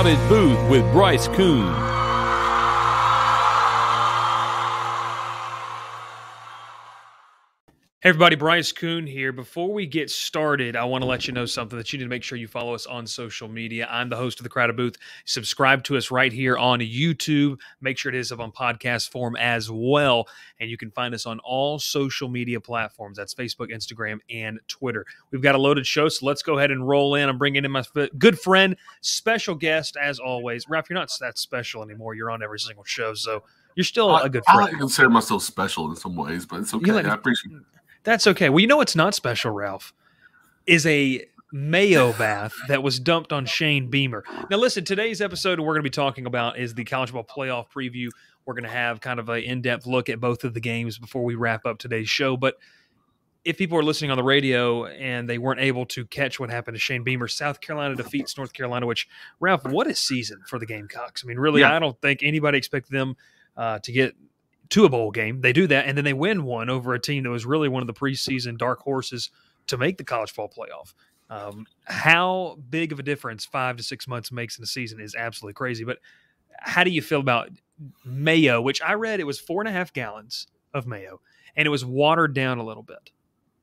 Crowded Booth with Bryce Koon. Hey everybody, Bryce Koon here. Before we get started, I want to let you know something that you need to make sure you follow us on social media. I'm the host of the Crowded Booth. Subscribe to us right here on YouTube. Make sure it is up on podcast form as well. And you can find us on all social media platforms. That's Facebook, Instagram, and Twitter. We've got a loaded show, so let's go ahead and roll in. I'm bringing in my good friend, special guest as always. Ralph, you're not that special anymore. You're on every single show, so you're still a good friend. I like to consider myself special in some ways, but it's okay. I appreciate it. That's okay. Well, you know what's not special, Ralph, is a mayo bath that was dumped on Shane Beamer. Now, listen, today's episode we're going to be talking about is the college ball playoff preview. We're going to have kind of an in-depth look at both of the games before we wrap up today's show. But if people are listening on the radio and they weren't able to catch what happened to Shane Beamer, South Carolina defeats North Carolina, which, Ralph, what a season for the Gamecocks. I mean, really, I don't think anybody expected them to get to a bowl game. They do that, and then they win one over a team that was really one of the preseason dark horses to make the college football playoff. How big of a difference 5 to 6 months makes in a season is absolutely crazy. But how do you feel about mayo, which I read it was 4.5 gallons of mayo, and it was watered down a little bit.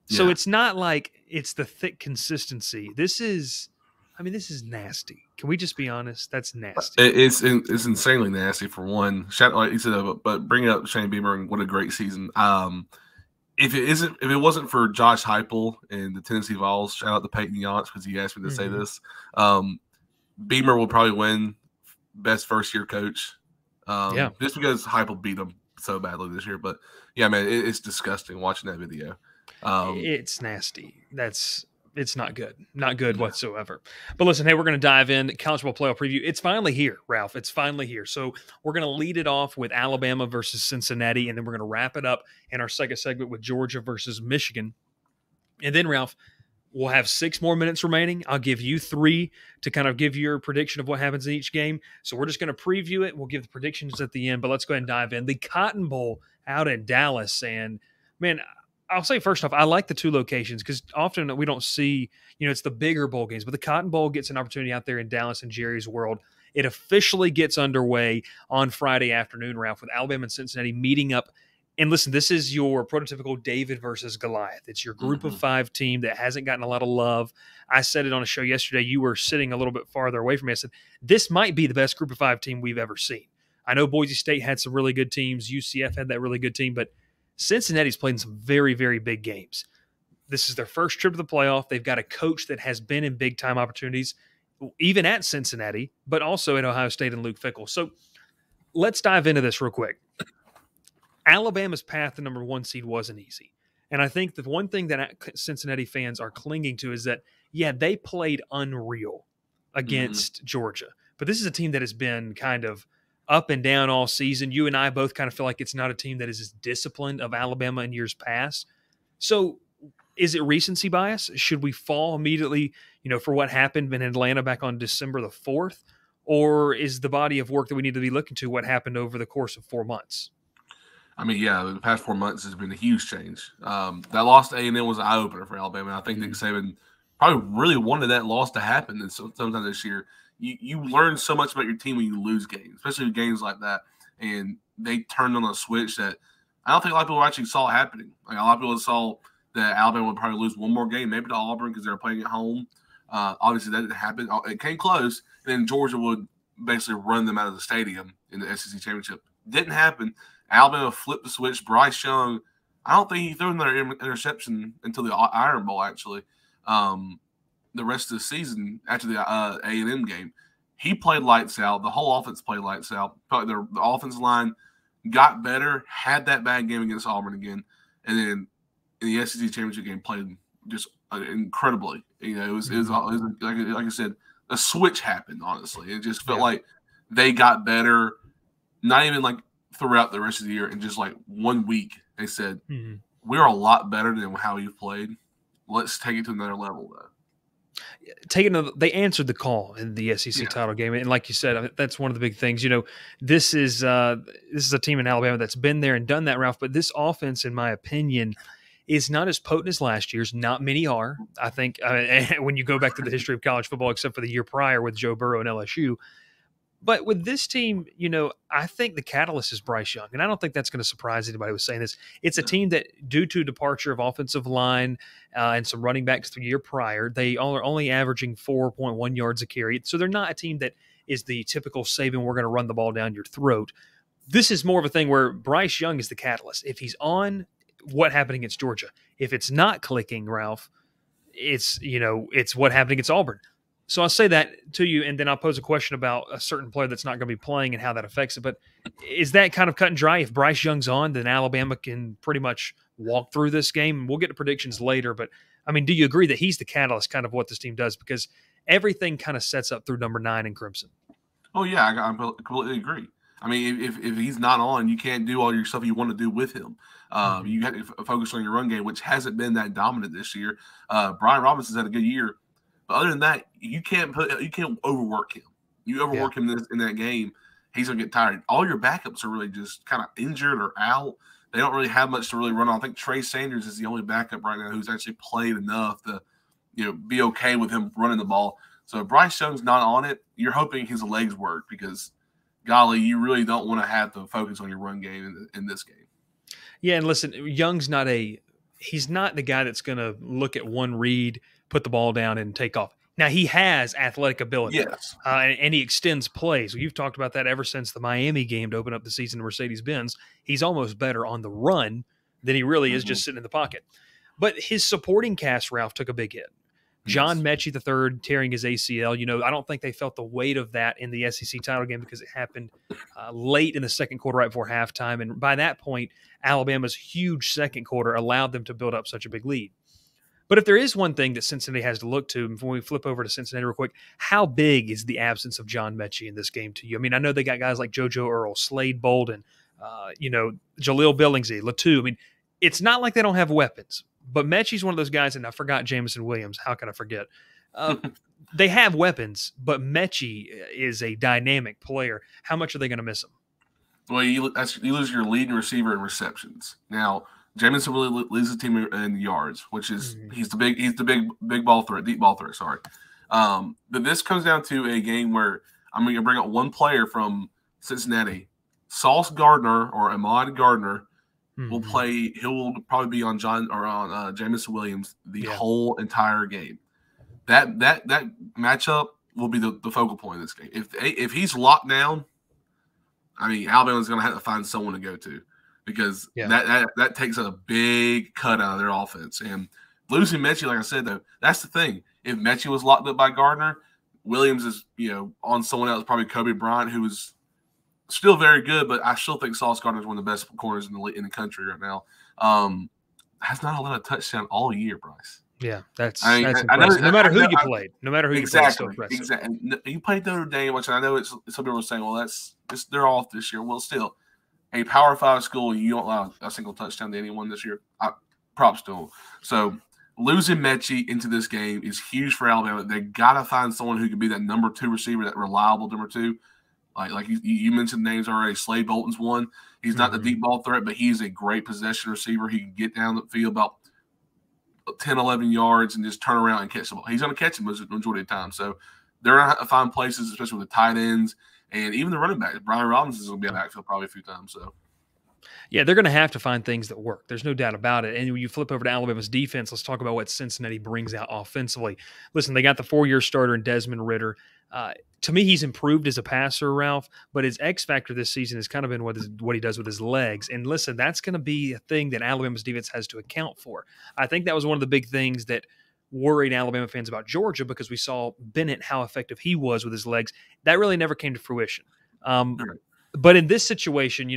So it's not like it's the thick consistency. This is nasty. Can we just be honest? That's nasty. It's insanely nasty for one. Like you said, but bringing up Shane Beamer and what a great season. If it wasn't for Josh Heupel and the Tennessee Vols, shout out to Peyton Yance because he asked me to say this. Beamer will probably win best first year coach. Just because Heupel beat him so badly this year. But yeah, man, it's disgusting watching that video. It's nasty. It's not good whatsoever. But listen, hey, we're going to dive in. College football playoff preview. It's finally here, Ralph. It's finally here. So we're going to lead it off with Alabama versus Cincinnati, and then we're going to wrap it up in our second segment with Georgia versus Michigan. And then, Ralph, we'll have 6 more minutes remaining. I'll give you 3 to kind of give your prediction of what happens in each game. So we're just going to preview it. We'll give the predictions at the end, but let's go ahead and dive in. The Cotton Bowl out in Dallas, and, man, I'll say first off, I like the 2 locations because often we don't see, it's the bigger bowl games, but the Cotton Bowl gets an opportunity out there in Dallas and Jerry's World. It officially gets underway on Friday afternoon, Ralph, with Alabama and Cincinnati meeting up. And listen, this is your prototypical David versus Goliath. It's your group of 5 team that hasn't gotten a lot of love. I said it on a show yesterday. You were sitting a little bit farther away from me. I said, this might be the best group of 5 team we've ever seen. I know Boise State had some really good teams. UCF had that really good team, but Cincinnati's played in some very, very big games. This is their first trip to the playoff. They've got a coach that has been in big-time opportunities, even at Cincinnati, but also at Ohio State and Luke Fickell. So let's dive into this real quick. Alabama's path to number 1 seed wasn't easy. And I think the one thing that Cincinnati fans are clinging to is that, they played unreal against Georgia. But this is a team that has been kind of up and down all season. You and I both kind of feel like it's not a team that is as disciplined of Alabama in years past. So is it recency bias? Should we fall immediately, for what happened in Atlanta back on December the 4th? Or is the body of work that we need to be looking to what happened over the course of 4 months? I mean, the past 4 months has been a huge change. That loss to A&M was an eye-opener for Alabama. I think Nick Saban probably really wanted that loss to happen and sometime this year. You learn so much about your team when you lose games, especially games like that. And they turned on a switch that I don't think a lot of people actually saw happening. Like, a lot of people saw that Alabama would probably lose one more game, maybe to Auburn because they were playing at home. Obviously, that didn't happen. It came close, and then Georgia would basically run them out of the stadium in the SEC championship. Didn't happen. Alabama flipped the switch. Bryce Young, I don't think he threw another interception until the Iron Bowl, actually. The rest of the season after the A&M game, he played lights out. The whole offense played lights out. The offensive line got better, had that bad game against Auburn again, and then in the SEC championship game played just incredibly. It was like I said, a switch happened. Honestly, it just felt like they got better. Not even like throughout the rest of the year, and just like 1 week, they said we're a lot better than how you played. Let's take it to another level, though. They answered the call in the SEC title game, and like you said, that's one of the big things. This is a team in Alabama that's been there and done that, Ralph. But this offense, in my opinion, is not as potent as last year's. Not many are. I think when you go back to the history of college football, except for the year prior with Joe Burrow and LSU, But with this team, I think the catalyst is Bryce Young, and I don't think that's going to surprise anybody who's saying this. It's a team that, due to departure of offensive line and some running backs the year prior, they are only averaging 4.1 yards a carry. So they're not a team that is the typical Saban, we're going to run the ball down your throat. This is more of a thing where Bryce Young is the catalyst. If he's on, what happened against Georgia? If it's not clicking, Ralph, it's what happened against Auburn. So I'll say that to you, and then I'll pose a question about a certain player that's not going to be playing and how that affects it. But is that kind of cut and dry? If Bryce Young's on, then Alabama can pretty much walk through this game. We'll get to predictions later, but I mean, do you agree that he's the catalyst kind of what this team does? Because everything kind of sets up through number 9 in Crimson. Oh, yeah, I completely agree. I mean, if he's not on, you can't do all your stuff you want to do with him. You got to focus on your run game, which hasn't been that dominant this year. Brian Robinson's had a good year. But other than that, you can't overwork him. You overwork him in that game, he's gonna get tired. All your backups are really just kind of injured or out. They don't really have much to really run on. I think Trey Sanders is the only backup right now who's actually played enough to, be okay with him running the ball. So if Bryce Young's not on it, you're hoping his legs work because, golly, you really don't want to have to focus on your run game in this game. Yeah, and listen, Young's he's not the guy that's going to look at one read, put the ball down, and take off. Now, he has athletic ability, yes, and he extends plays. You've talked about that ever since the Miami game to open up the season to Mercedes-Benz. He's almost better on the run than he really is just sitting in the pocket. But his supporting cast, Ralph, took a big hit. John Mechie III tearing his ACL. I don't think they felt the weight of that in the SEC title game because it happened late in the second quarter, right before halftime. And by that point, Alabama's huge second quarter allowed them to build up such a big lead. But if there is one thing that Cincinnati has to look to, before we flip over to Cincinnati real quick, how big is the absence of John Mechie in this game to you? I mean, I know they got guys like JoJo Earl, Slade Bolden, Jaleel Billingsley, Latu. I mean, it's not like they don't have weapons. But Mechie's one of those guys, and I forgot Jamison Williams. How can I forget? They have weapons, but Mechie is a dynamic player. How much are they going to miss him? Well, you lose your leading receiver in receptions. Now, Jamison really leads the team in yards, which is he's the big ball threat, deep ball threat. Sorry, but this comes down to a game where I'm going to bring up one player from Cincinnati, Sauce Gardner or Ahmad Gardner. Will play. He will probably be on Jamison Williams the whole entire game. That matchup will be the focal point of this game. If he's locked down, I mean, Alabama's going to have to find someone to go to because that takes a big cut out of their offense. And losing Mechie, like I said, though, that's the thing. If Mechie was locked up by Gardner, Williams is on someone else, probably Kobe Bryant, who is still very good, but I still think Sauce Gardner is one of the best corners in the country right now. Has not allowed a touchdown all year, Bryce. Yeah, that's impressive. No matter who you played, exactly. You played Notre Dame, which I know some people are saying, well, they're off this year. Well, still, a Power 5 school, you don't allow a single touchdown to anyone this year. Props to them. So losing Mechie into this game is huge for Alabama. They got to find someone who can be that number 2 receiver, that reliable number 2. Like you mentioned names already. Slade Bolton's one. He's not the deep ball threat, but he's a great possession receiver. He can get down the field about 10, 11 yards and just turn around and catch the ball. He's going to catch them majority of the time. So they're going to have to find places, especially with the tight ends and even the running backs. Brian Robinson's going to be in backfield probably a few times. So. Yeah, they're going to have to find things that work. There's no doubt about it. And when you flip over to Alabama's defense, let's talk about what Cincinnati brings out offensively. Listen, they got the 4-year starter in Destin Ritter. To me, he's improved as a passer, Ralph, but his X factor this season has kind of been what he does with his legs. And listen, that's going to be a thing that Alabama's defense has to account for. I think that was one of the big things that worried Alabama fans about Georgia because we saw Bennett, how effective he was with his legs. That really never came to fruition. But in this situation,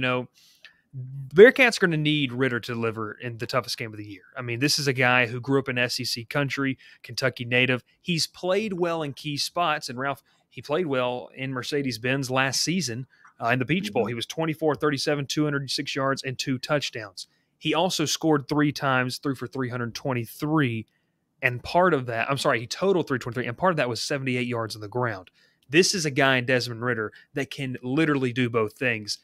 Bearcats are going to need Ritter to deliver in the toughest game of the year. I mean, this is a guy who grew up in SEC country, Kentucky native. He's played well in key spots. And, Ralph, he played well in Mercedes-Benz last season in the Peach Bowl. He was 24-37, 206 yards, and 2 touchdowns. He also scored 3 times, threw for 323. And part of that, he totaled 323, and part of that was 78 yards on the ground. This is a guy in Destin Ritter that can literally do both things.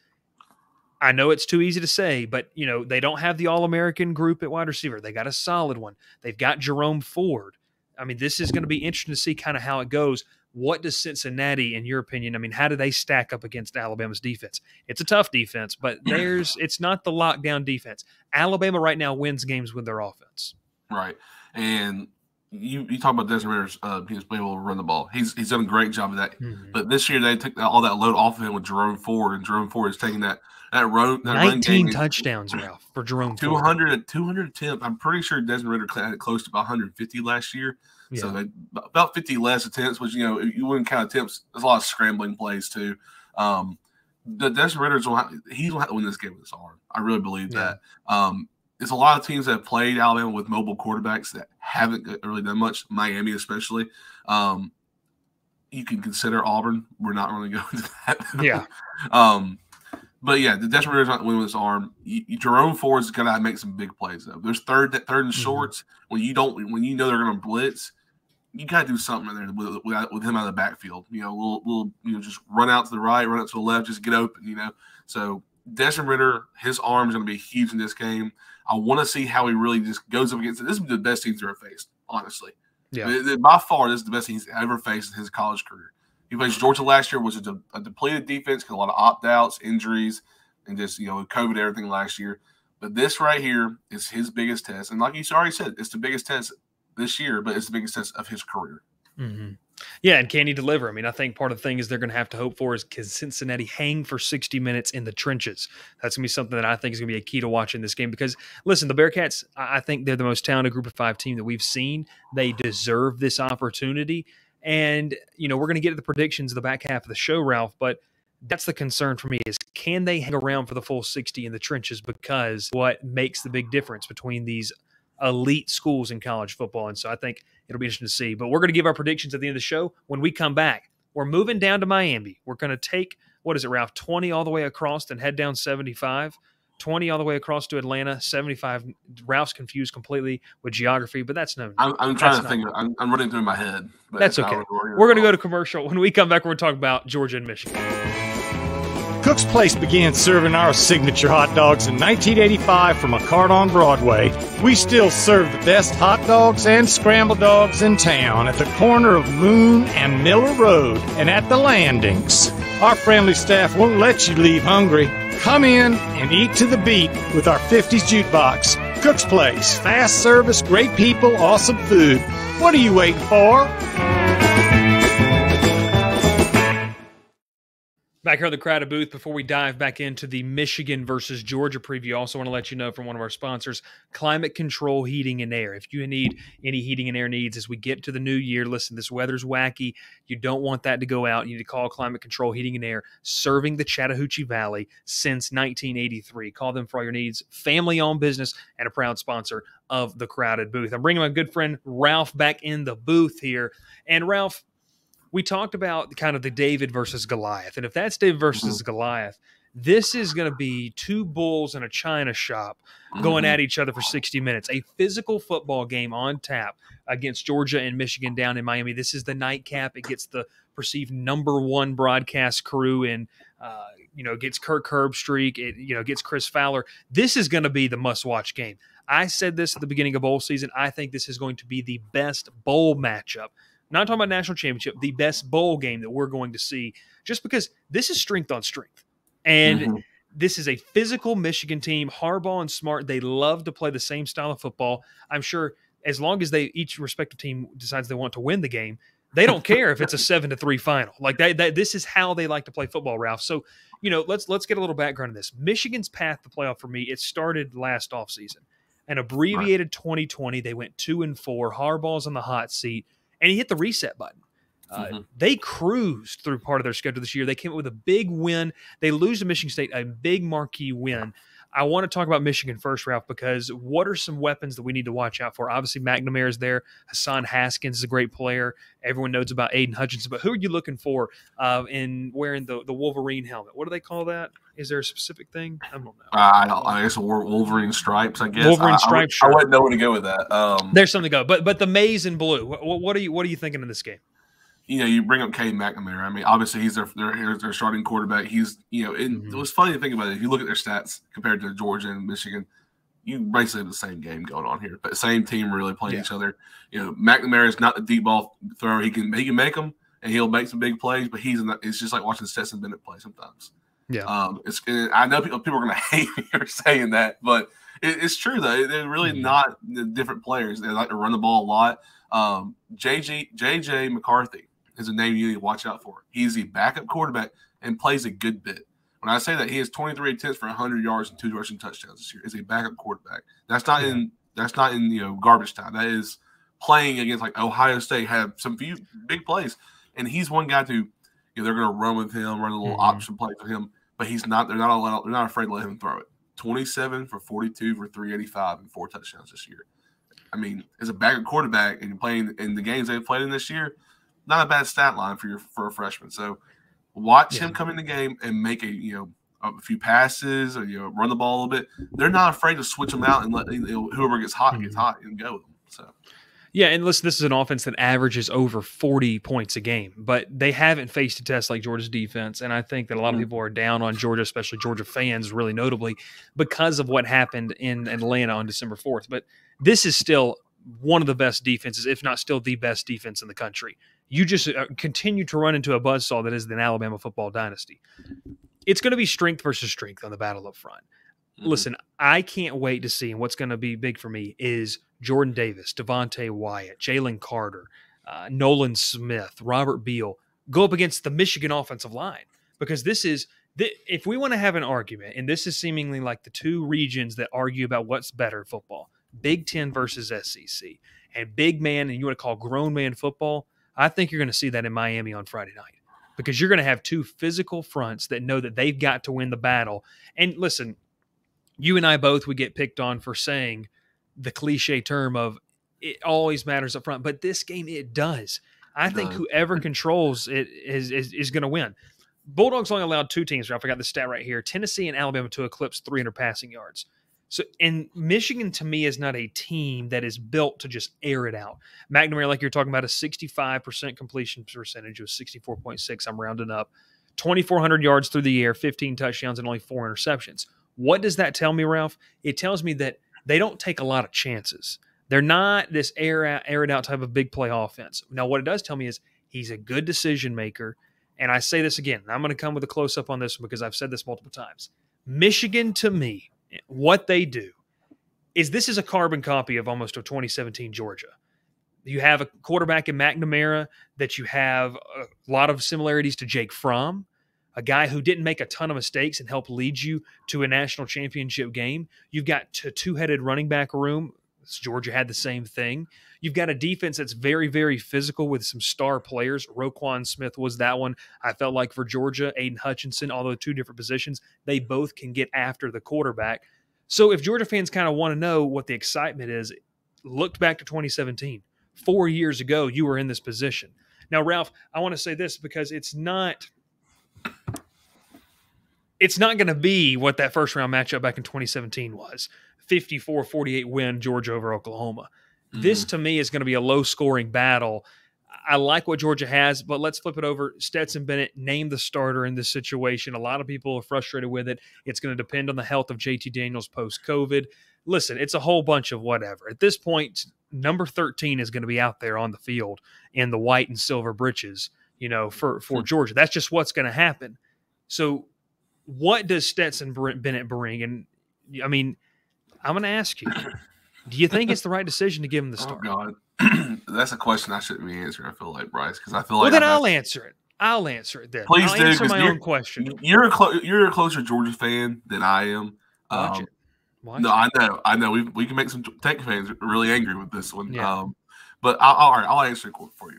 I know it's too easy to say, but, they don't have the All-American group at wide receiver. They got a solid one. They've got Jerome Ford. I mean, this is going to be interesting to see kind of how it goes. What does Cincinnati, in your opinion, I mean, how do they stack up against Alabama's defense? It's a tough defense, but it's not the lockdown defense. Alabama right now wins games with their offense. Right. And you talk about Destin Ritter's he's able to run the ball. He's done a great job of that. Mm-hmm. But this year they took all that load off of him with Jerome Ford, and Jerome Ford is taking that 19 touchdowns, Ralph, for Jerome Ford. 200 attempts. I'm pretty sure Destin Ritter had it close to about 150 last year. Yeah. So about 50 less attempts, which, you wouldn't count attempts. There's a lot of scrambling plays too. The Destin Ritter, he's going to have to win this game with his arm. I really believe that. There's a lot of teams that have played Alabama with mobile quarterbacks that haven't really done much, Miami especially. You can consider Auburn. We're not really going to that. Yeah. But yeah, the Destin Ritter's not winning with his arm. Jerome Ford's going to make some big plays though. There's third and shorts when you know they're going to blitz. You got to do something in there with him out of the backfield. We'll just run out to the right, run out to the left, just get open. So Destin Ritter, his arm is going to be huge in this game. I want to see how he really just goes up against it. This is the best teams he's ever faced, honestly. Yeah. By far, this is the best he's ever faced in his college career. He faced Georgia last year, which was a depleted defense, a lot of opt-outs, injuries, and just, COVID, everything last year. But this right here is his biggest test. And like you already said, it's the biggest test this year, but it's the biggest test of his career. Mm-hmm. Yeah, and can he deliver? I mean, I think part of the thing is they're going to have to hope for is can Cincinnati hang for 60 minutes in the trenches? That's going to be something that I think is going to be a key to watching this game because, listen, the Bearcats, I think they're the most talented group of 5 team that we've seen. They deserve this opportunity. And, we're going to get to the predictions of the back half of the show, Ralph, but that's the concern for me is can they hang around for the full 60 in the trenches because what makes the big difference between these elite schools in college football. And so I think it'll be interesting to see. But we're going to give our predictions at the end of the show. When we come back, we're moving down to Miami. We're going to take, what is it, Ralph, 20 all the way across and head down 75, 20 all the way across to Atlanta, 75. Ralph's confused completely with geography, but that's no. I'm trying to think. I'm running through my head. But that's okay. We're going to go to commercial. When we come back, we're going to talk about Georgia and Michigan. Cook's Place began serving our signature hot dogs in 1985 from a cart on Broadway. We still serve the best hot dogs and scrambled dogs in town at the corner of Moon and Miller Road and at the landings. Our friendly staff won't let you leave hungry. Come in and eat to the beat with our 50s jukebox. Cook's Place, fast service, great people, awesome food. What are you waiting for? Back here at the crowded booth, before we dive back into the Michigan versus Georgia preview, I also want to let you know from one of our sponsors, Climate Control Heating and Air. If you need any heating and air needs as we get to the new year, listen, this weather's wacky. You don't want that to go out. You need to call Climate Control Heating and Air, serving the Chattahoochee Valley since 1983. Call them for all your needs. Family-owned business and a proud sponsor of the crowded booth. I'm bringing my good friend Ralph back in the booth here. And Ralph, we talked about kind of the David versus Goliath. And if that's David versus Goliath, this is going to be 2 bulls in a china shop going at each other for 60 minutes. A physical football game on tap against Georgia and Michigan down in Miami. This is the nightcap. It gets the perceived #1 broadcast crew and, gets Kirk Herbstreit. It, gets Chris Fowler. This is going to be the must-watch game. I said this at the beginning of bowl season. I think this is going to be the best bowl matchup. Not talking about national championship, the best bowl game that we're going to see, just because this is strength on strength. And this is a physical Michigan team. Harbaugh and Smart, they love to play the same style of football. I'm sure as long as each respective team decides they want to win the game, they don't care if it's a 7-3 final. Like this is how they like to play football, Ralph. So, let's get a little background on this. Michigan's path to playoff for me, it started last offseason. An abbreviated 2020, they went 2-4. Harbaugh's on the hot seat. And he hit the reset button. They cruised through part of their schedule this year. They came up with a big win. They lose to Michigan State, a big marquee win. I want to talk about Michigan first, Ralph, because what are some weapons that we need to watch out for? Obviously, McNamara is there. Hassan Haskins is a great player. Everyone knows about Aiden Hutchinson. But who are you looking for in wearing the Wolverine helmet? What do they call that? Is there a specific thing? I don't know. I guess Wolverine stripes, I guess. Wolverine stripes, sure. I wouldn't know where to go with that. There's something to go. But the maize and blue, what are you thinking in this game? You bring up Cade McNamara. I mean, obviously he's their starting quarterback. He's, it was funny to think about it. If you look at their stats compared to Georgia and Michigan, you basically have the same game going on here, but same team really playing each other. McNamara is not the deep ball thrower. He can make them, and he'll make some big plays, but it's just like watching Stetson Bennett play sometimes. Yeah. I know people are going to hate me for saying that, but it's true though. They're really not different players. They like to run the ball a lot. JJ McCarthy is a name you need to watch out for. He's a backup quarterback and plays a good bit. When I say that, he has 23 attempts for 100 yards and 2 rushing touchdowns this year. Is a backup quarterback. That's not in garbage time. That is playing against like Ohio State, have some few big plays, and he's one guy to they're going to run with him, run a little option plays with him, but he's not. They're not afraid to let him throw it. 27 for 42 for 385 and 4 touchdowns this year. I mean, as a backup quarterback and you're playing in the games they've played in this year, not a bad stat line for a freshman. So watch him come in the game and make a few passes or run the ball a little bit. They're not afraid to switch them out and let whoever gets hot and go with them. So. Yeah, and listen, this is an offense that averages over 40 points a game, but they haven't faced a test like Georgia's defense, and I think that a lot of people are down on Georgia, especially Georgia fans, really notably, because of what happened in Atlanta on December 4th. But this is still one of the best defenses, if not still the best defense in the country. You just continue to run into a buzzsaw that is the Alabama football dynasty. It's going to be strength versus strength on the battle up front. Listen, I can't wait to see, and what's going to be big for me is Jordan Davis, Devontae Wyatt, Jalen Carter, Nolan Smith, Robert Beal go up against the Michigan offensive line, because if we want to have an argument, and this is seemingly like the two regions that argue about what's better football, Big Ten versus SEC, and big man, and you want to call grown man football, I think you're going to see that in Miami on Friday night, because you're going to have two physical fronts that know that they've got to win the battle. And listen, you and I both would get picked on for saying the cliche term of it always matters up front, but this game it does. I think whoever controls it is going to win. Bulldogs only allowed 2 teams. I forgot the stat right here: Tennessee and Alabama to eclipse 300 passing yards. So, and Michigan to me is not a team that is built to just air it out. McNamara, like you're talking about, a 65% completion percentage of 64.6. I'm rounding up. 2,400 yards through the air, 15 touchdowns, and only 4 interceptions. What does that tell me, Ralph? It tells me that they don't take a lot of chances. They're not this air it out type of big play offense. Now, what it does tell me is he's a good decision maker. And I say this again, and I'm going to come with a close-up on this one because I've said this multiple times. Michigan, to me, what they do is this is a carbon copy of almost a 2017 Georgia. You have a quarterback in McNamara that you have a lot of similarities to Jake Fromm, a guy who didn't make a ton of mistakes and helped lead you to a national championship game. You've got a two-headed running back room. Georgia had the same thing. You've got a defense that's very, very physical with some star players. Roquan Smith was that one. I felt like for Georgia, Aiden Hutchinson, although 2 different positions, they both can get after the quarterback. So if Georgia fans kind of want to know what the excitement is, look back to 2017. 4 years ago, you were in this position. Now, Ralph, I want to say this because it's not going to be what that first-round matchup back in 2017 was. 54-48 win, Georgia over Oklahoma. This, to me, is going to be a low-scoring battle. I like what Georgia has, but let's flip it over. Stetson Bennett named the starter in this situation. A lot of people are frustrated with it. It's going to depend on the health of JT Daniels post-COVID. Listen, it's a whole bunch of whatever. At this point, number 13 is going to be out there on the field in the white and silver breeches, for Georgia. That's just what's going to happen. So what does Stetson Bennett bring? And, I mean, I'm going to ask you, do you think it's the right decision to give him the start? Oh, God. That's a question I shouldn't be answering, I feel like, Bryce, because I feel like... Well, then I'll answer it. I'll answer it then. Please I'll do, answer my own question. You're a closer Georgia fan than I am. Watch it. I know. We can make some Tech fans really angry with this one. Yeah. But I'll answer it for you.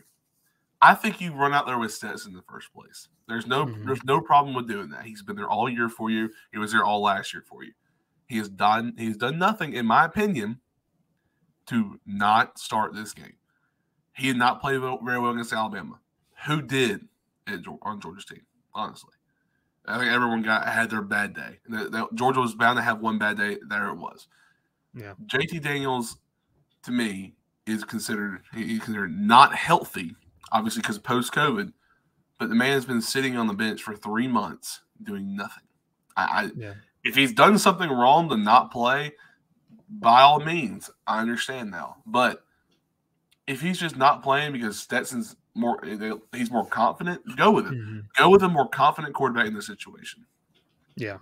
I think you run out there with Stetson in the first place. There's no problem with doing that. He's been there all year for you. He was there all last year for you. He's done nothing, in my opinion, to not start this game. He did not play very well against Alabama. Who did on Georgia's team? Honestly, I think everyone had their bad day. Georgia was bound to have one bad day. There it was. Yeah. JT Daniels, to me, he's considered not healthy, obviously because of post-COVID. But the man has been sitting on the bench for 3 months doing nothing. If he's done something wrong to not play, by all means, I understand now. But if he's just not playing because Stetson's he's more confident, go with it. Mm-hmm. Go with a more confident quarterback in this situation. Yeah.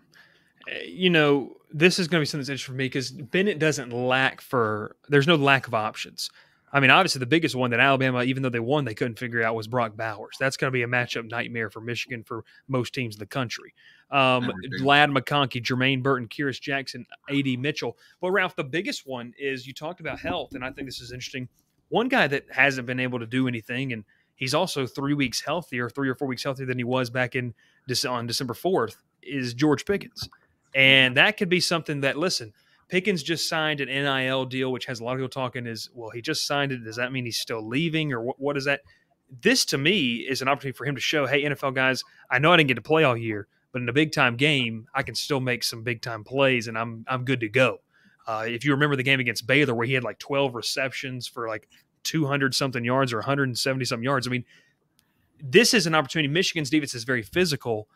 This is going to be something that's interesting for me because Bennett doesn't there's no lack of options. I mean, obviously the biggest one that Alabama, even though they won, they couldn't figure out was Brock Bowers. That's going to be a matchup nightmare for Michigan for most teams in the country. Lad McConkey, Jermaine Burton, Kyrus Jackson, A.D. Mitchell. But, Ralph, the biggest one is you talked about health, and I think this is interesting. One guy that hasn't been able to do anything, and he's also 3 or 4 weeks healthier than he was back on December 4th, is George Pickens. And that could be something that, listen, Pickens just signed an NIL deal, which has a lot of people talking he just signed it. Does that mean he's still leaving or what is that? This, to me, is an opportunity for him to show, hey, NFL guys, I know I didn't get to play all year, but in a big-time game, I can still make some big-time plays, and I'm good to go. If you remember the game against Baylor where he had like 12 receptions for like 200-something yards or 170-something yards, I mean, this is an opportunity. Michigan's defense is very physical.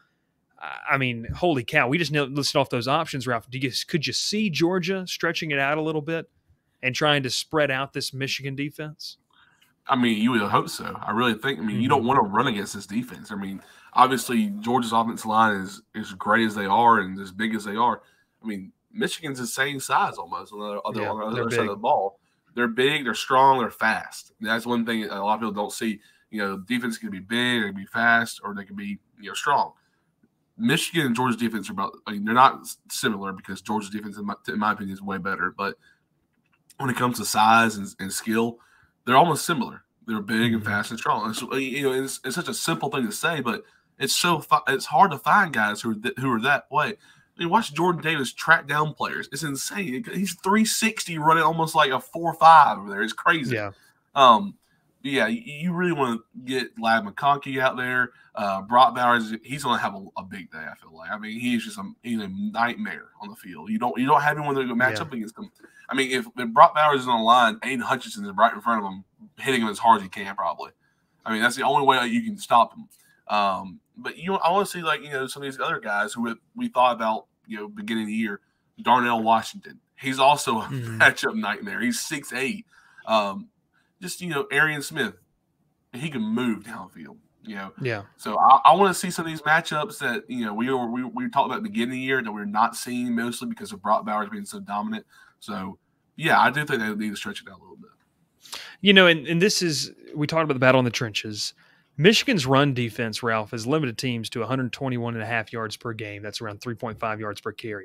I mean, holy cow. We just listed off those options, Ralph. Could you see Georgia stretching it out a little bit and trying to spread out this Michigan defense? I mean, you would hope so. I really think. I mean, you don't want to run against this defense. I mean, obviously, Georgia's offensive line is as great as they are and as big as they are. I mean, Michigan's the same size almost on the other side of the ball. They're big, they're strong, they're fast. And that's one thing a lot of people don't see. Defense can be big, they can be fast, or they can be strong. Michigan and Georgia's defense they're not similar because Georgia's defense, in my opinion, is way better. But when it comes to size and skill, they're almost similar. They're big and fast and strong. And so, it's such a simple thing to say, but it's hard to find guys who are that way. I mean, watch Jordan Davis track down players. It's insane. He's 360 running almost like a 4.5 over there. It's crazy. Yeah. Yeah, you really want to get Lad McConkey out there. Brock Bowers, he's going to have a big day, I feel like. I mean, he's a nightmare on the field. You don't have anyone to match up against him. I mean, if Brock Bowers is on the line, Aiden Hutchinson is right in front of him, hitting him as hard as he can, probably. I mean, that's the only way you can stop him. But I want to see some of these other guys who we thought about beginning of the year. Darnell Washington, he's also a matchup nightmare. He's 6'8". Just Arian Smith, he can move downfield. Yeah. So I want to see some of these matchups that we talked about at the beginning of the year that we're not seeing mostly because of Brock Bowers being so dominant. So yeah, I do think they need to stretch it out a little bit. And this is, we talked about the battle in the trenches. Michigan's run defense, Ralph, has limited teams to 121.5 yards per game. That's around 3.5 yards per carry.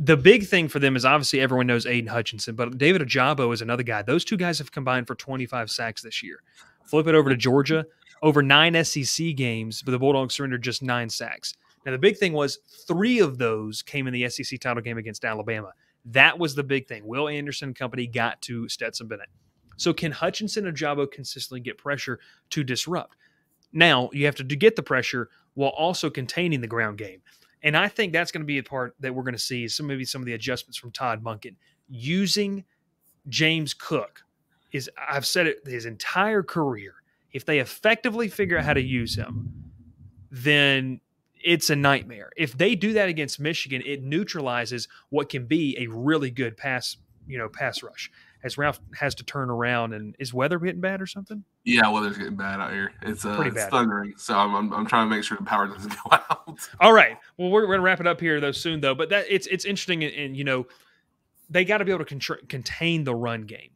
The big thing for them is obviously everyone knows Aiden Hutchinson, but David Ojabo is another guy. Those two guys have combined for 25 sacks this year. Flip it over to Georgia, over 9 SEC games, but the Bulldogs surrendered just 9 sacks. Now, the big thing was 3 of those came in the SEC title game against Alabama. That was the big thing. Will Anderson and company got to Stetson Bennett. So can Hutchinson and Ojabo consistently get pressure to disrupt? Now, you have to get the pressure while also containing the ground game. And I think that's going to be a part that we're going to see maybe some of the adjustments from Todd Monken. Using James Cook is, I've said it his entire career, if they effectively figure out how to use him, then it's a nightmare. If they do that against Michigan, it neutralizes what can be a really good pass rush. As Ralph has to turn around, and is weather getting bad or something? Yeah, weather's getting bad out here. It's bad. thundering, so I'm trying to make sure the power doesn't go out. All right. Well, we're going to wrap it up here soon, though. But it's interesting, and they got to be able to contain the run game.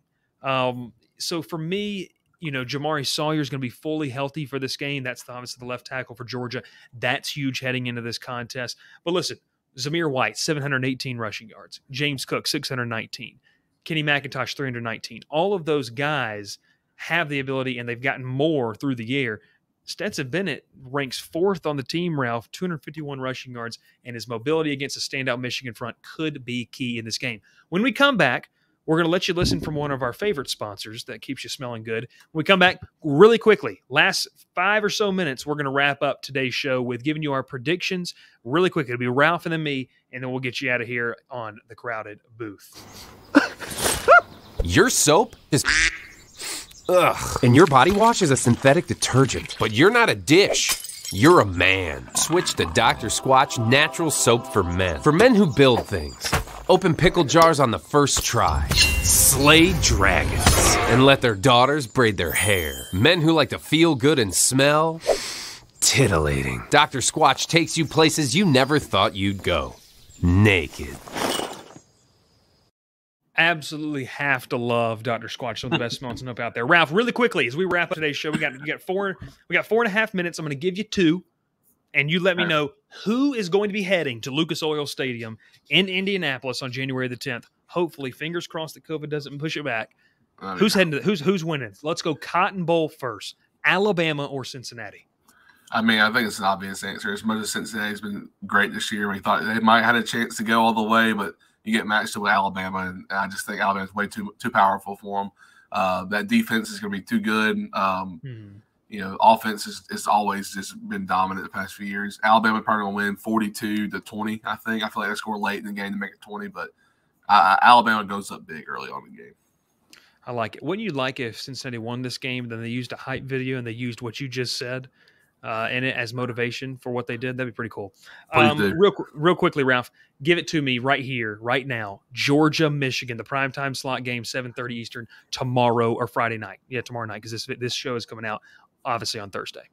So for me, Jamari Sawyer is going to be fully healthy for this game. That's obviously the left tackle for Georgia. That's huge heading into this contest. But listen, Zamir White, 718 rushing yards. James Cook, 619. Kenny McIntosh, 319. All of those guys have the ability, and they've gotten more through the year. Stetson Bennett ranks 4th on the team, Ralph, 251 rushing yards, and his mobility against a standout Michigan front could be key in this game. When we come back, we're going to let you listen from one of our favorite sponsors that keeps you smelling good. When we come back really quickly, last 5 or so minutes, we're going to wrap up today's show with giving you our predictions really quick. It'll be Ralph and then me, and then we'll get you out of here on the crowded booth. Your soap is ugh, and your body wash is a synthetic detergent. But you're not a dish. You're a man. Switch to Dr. Squatch Natural Soap for Men. For men who build things. open pickle jars on the first try, slay dragons, and let their daughters braid their hair. Men who like to feel good and smell titillating. Dr. Squatch takes you places you never thought you'd go. Naked. Absolutely have to love Dr. Squatch, some of the best smelling up out there. Ralph, really quickly, as we wrap up today's show, we got 4.5 minutes. I'm going to give you 2, and you let me know who is going to be heading to Lucas Oil Stadium in Indianapolis on January the 10th. Hopefully, fingers crossed that COVID doesn't push it back. Who's heading? Who's winning? Let's go Cotton Bowl first. Alabama or Cincinnati? I mean, I think it's an obvious answer. As much as Cincinnati's been great this year, we thought they might have had a chance to go all the way, but you get matched up with Alabama, and I just think Alabama's way too powerful for them. That defense is going to be too good. You know, offense is always just been dominant the past few years. Alabama probably going to win 42-20, I think. I feel like they score late in the game to make it 20, but Alabama goes up big early on in the game. I like it. Wouldn't you like if Cincinnati won this game, then they used a hype video and they used what you just said in it as motivation for what they did? That'd be pretty cool. Real quickly, Ralph, give it to me right here, right now. Georgia, Michigan, the primetime slot game, 7:30 Eastern, tomorrow or Friday night. Yeah, tomorrow night, because this show is coming out obviously on Thursday.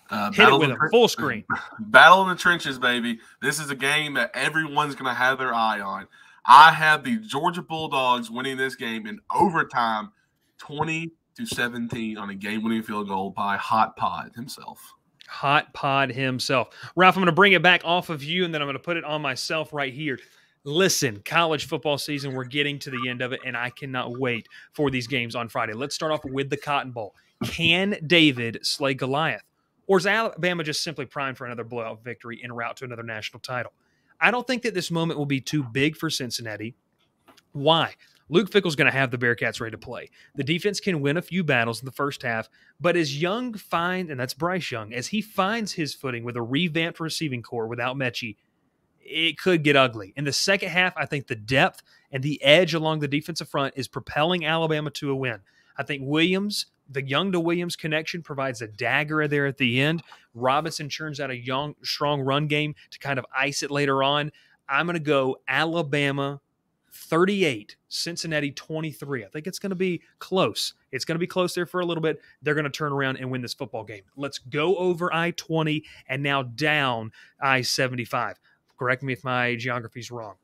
Hit it with them, full screen. Battle in the trenches, baby. This is a game that everyone's going to have their eye on. I have the Georgia Bulldogs winning this game in overtime, 20-17 on a game-winning field goal by Hot Pod himself. Hot Pod himself. Ralph, I'm going to bring it back off of you, and then I'm going to put it on myself right here. Listen, college football season, we're getting to the end of it, and I cannot wait for these games on Friday. Let's start off with the Cotton Bowl. Can David slay Goliath? Or is Alabama just simply primed for another blowout victory en route to another national title? I don't think that this moment will be too big for Cincinnati. Why? Luke Fickell's going to have the Bearcats ready to play. The defense can win a few battles in the first half, but as Young finds, and that's Bryce Young, as he finds his footing with a revamped receiving core without Mechie, it could get ugly. In the second half, I think the depth and the edge along the defensive front is propelling Alabama to a win. I think Williams, the Young to Williams connection, provides a dagger there at the end. Robinson churns out a young, strong run game to kind of ice it later on. I'm going to go Alabama 38, Cincinnati 23. I think it's going to be close. It's going to be close there for a little bit. They're going to turn around and win this football game. Let's go over I-20 and now down I-75. Correct me if my geography is wrong.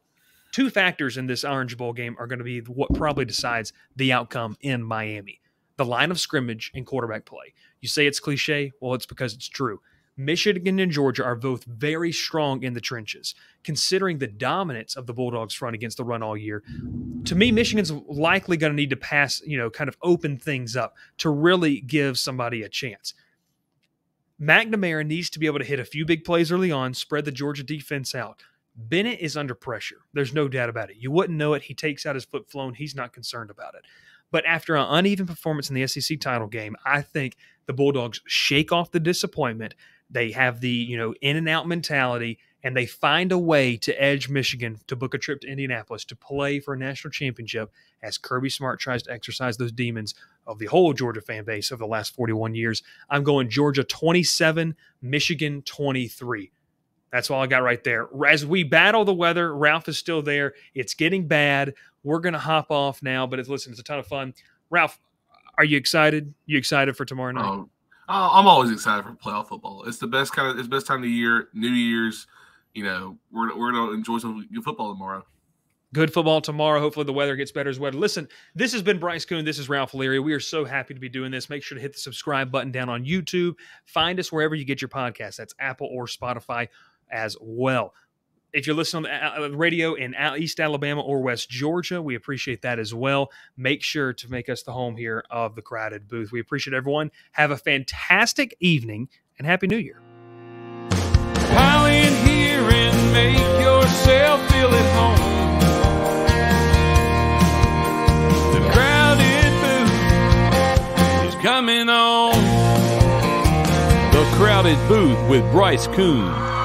2 factors in this Orange Bowl game are going to be what probably decides the outcome in Miami. The line of scrimmage and quarterback play. You say it's cliche? Well, it's because it's true. Michigan and Georgia are both very strong in the trenches. Considering the dominance of the Bulldogs front against the run all year, to me, Michigan's likely going to need to pass, kind of open things up to really give somebody a chance. McNamara needs to be able to hit a few big plays early on, spread the Georgia defense out. Bennett is under pressure. There's no doubt about it. You wouldn't know it. He takes out his foot flown. He's not concerned about it. But after an uneven performance in the SEC title game, I think the Bulldogs shake off the disappointment. They have the, in-and-out mentality, and they find a way to edge Michigan to book a trip to Indianapolis to play for a national championship as Kirby Smart tries to exercise those demons of the whole Georgia fan base over the last 41 years. I'm going Georgia 27, Michigan 23. That's all I got right there. As we battle the weather, Ralph is still there. It's getting bad. We're going to hop off now, but it's a ton of fun. Ralph, are you excited? You excited for tomorrow night? I'm always excited for playoff football. It's the best time of the year. New Year's, we're going to enjoy some good football tomorrow. Good football tomorrow. Hopefully the weather gets better as well. Listen, this has been Bryce Koon. This is Ralph Leary. We are so happy to be doing this. Make sure to hit the subscribe button down on YouTube. Find us wherever you get your podcasts. That's Apple or Spotify as well. If you're listening on the radio in East Alabama or West Georgia, we appreciate that as well. Make sure to make us the home here of the Crowded Booth. We appreciate everyone. Have a fantastic evening and Happy New Year. Pile in here and make yourself feel at home. The Crowded Booth is coming on. The Crowded Booth with Bryce Koon.